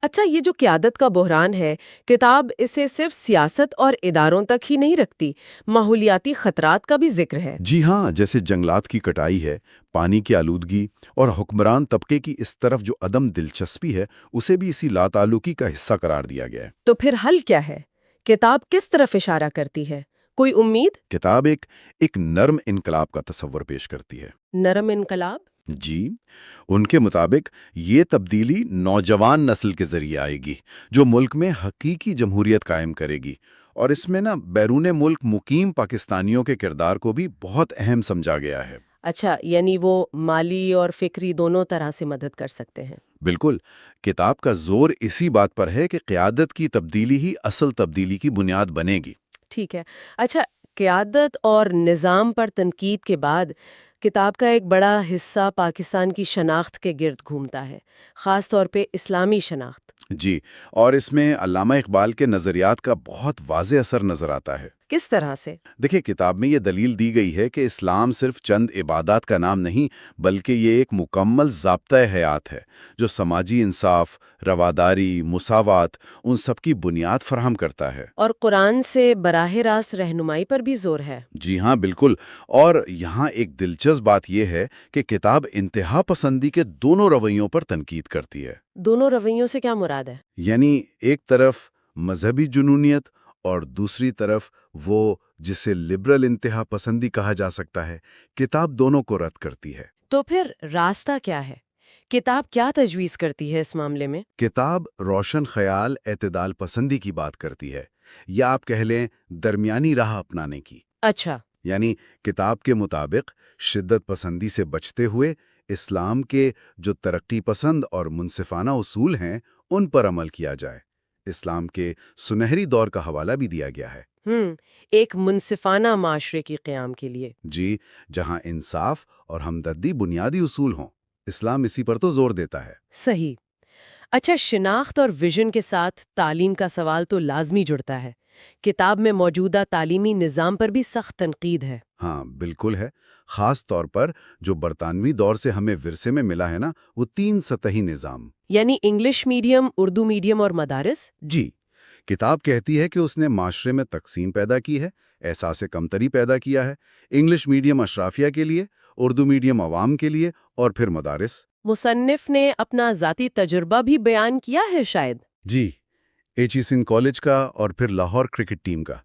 اچھا، یہ جو قیادت کا بحران ہے، کتاب اسے صرف سیاست اور اداروں تک ہی نہیں رکھتی، ماحولیاتی خطرات کا بھی ذکر ہے۔ جی ہاں، جیسے جنگلات کی کٹائی ہے، پانی کی آلودگی اور حکمران طبقے کی اس طرف جو عدم دلچسپی ہے، اسے بھی اسی لاتعلقی کا حصہ قرار دیا گیا ہے۔ تو پھر حل کیا ہے؟ کتاب کس طرف اشارہ کرتی ہے؟ کوئی امید؟ کتاب ایک نرم انقلاب کا تصور پیش کرتی ہے۔ نرم انقلاب؟ جی، ان کے مطابق یہ تبدیلی نوجوان نسل کے ذریعے آئے گی، جو ملک میں حقیقی جمہوریت قائم کرے گی، اور اس میں بیرون ملک مقیم پاکستانیوں کے کردار کو بھی بہت اہم سمجھا گیا ہے۔ اچھا، یعنی وہ مالی اور فکری دونوں طرح سے مدد کر سکتے ہیں۔ بالکل، کتاب کا زور اسی بات پر ہے کہ قیادت کی تبدیلی ہی اصل تبدیلی کی بنیاد بنے گی۔ ٹھیک ہے۔ اچھا، قیادت اور نظام پر تنقید کے بعد کتاب کا ایک بڑا حصہ پاکستان کی شناخت کے گرد گھومتا ہے، خاص طور پہ اسلامی شناخت۔ جی، اور اس میں علامہ اقبال کے نظریات کا بہت واضح اثر نظر آتا ہے۔ کس طرح سے؟ دیکھیں، کتاب میں یہ دلیل دی گئی ہے کہ اسلام صرف چند عبادات کا نام نہیں، بلکہ یہ ایک مکمل ضابطۂ حیات ہے، جو سماجی انصاف، رواداری، مساوات، ان سب کی بنیاد فراہم کرتا ہے۔ اور قرآن سے براہ راست رہنمائی پر بھی زور ہے۔ جی ہاں، بالکل، اور یہاں ایک دلچسپ بات یہ ہے کہ کتاب انتہا پسندی کے دونوں رویوں پر تنقید کرتی ہے۔ دونوں رویوں سے کیا مراد ہے؟ یعنی ایک طرف مذہبی جنونیت اور دوسری طرف وہ جسے لبرل انتہا پسندی کہا جا سکتا ہے، کتاب دونوں کو رد کرتی ہے۔ تو پھر راستہ کیا ہے؟ کتاب کیا تجویز کرتی ہے اس معاملے میں؟ کتاب روشن خیال، اعتدال پسندی کی بات کرتی ہے، یا آپ کہہ لیں درمیانی راہ اپنانے کی۔ اچھا۔ یعنی کتاب کے مطابق شدت پسندی سے بچتے ہوئے اسلام کے جو ترقی پسند اور منصفانہ اصول ہیں ان پر عمل کیا جائے۔ اسلام کے سنہری دور کا حوالہ بھی دیا گیا ہے۔ ایک منصفانہ معاشرے کی قیام کے لیے۔ جی، جہاں انصاف اور ہمدردی بنیادی اصول ہوں، اسلام اسی پر تو زور دیتا ہے۔ صحیح۔ اچھا، شناخت اور ویژن کے ساتھ تعلیم کا سوال تو لازمی جڑتا ہے۔ کتاب میں موجودہ تعلیمی نظام پر بھی سخت تنقید ہے۔ ہاں، بالکل ہے، خاص طور پر جو برطانوی دور سے ہمیں ورثے میں ملا ہے وہ 3 سطحی نظام۔ یعنی انگلش میڈیم، اردو میڈیم اور مدارس؟ جی، کتاب کہتی ہے کہ اس نے معاشرے میں تقسیم پیدا کی ہے، احساس کمتری پیدا کیا ہے۔ انگلش میڈیم اشرافیہ کے لیے، اردو میڈیم عوام کے لیے، اور پھر مدارس۔ مصنف نے اپنا ذاتی تجربہ بھی بیان کیا ہے شاید؟ جی، ایچ ای سنگھ کالج کا اور پھر لاہور کرکٹ ٹیم کا۔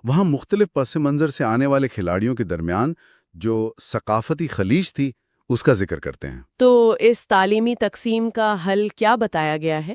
وہاں مختلف پس منظر سے آنے والے کھلاڑیوں کے درمیان جو ثقافتی خلیج تھی، اس کا ذکر کرتے ہیں۔ تو اس تعلیمی تقسیم کا حل کیا بتایا گیا ہے؟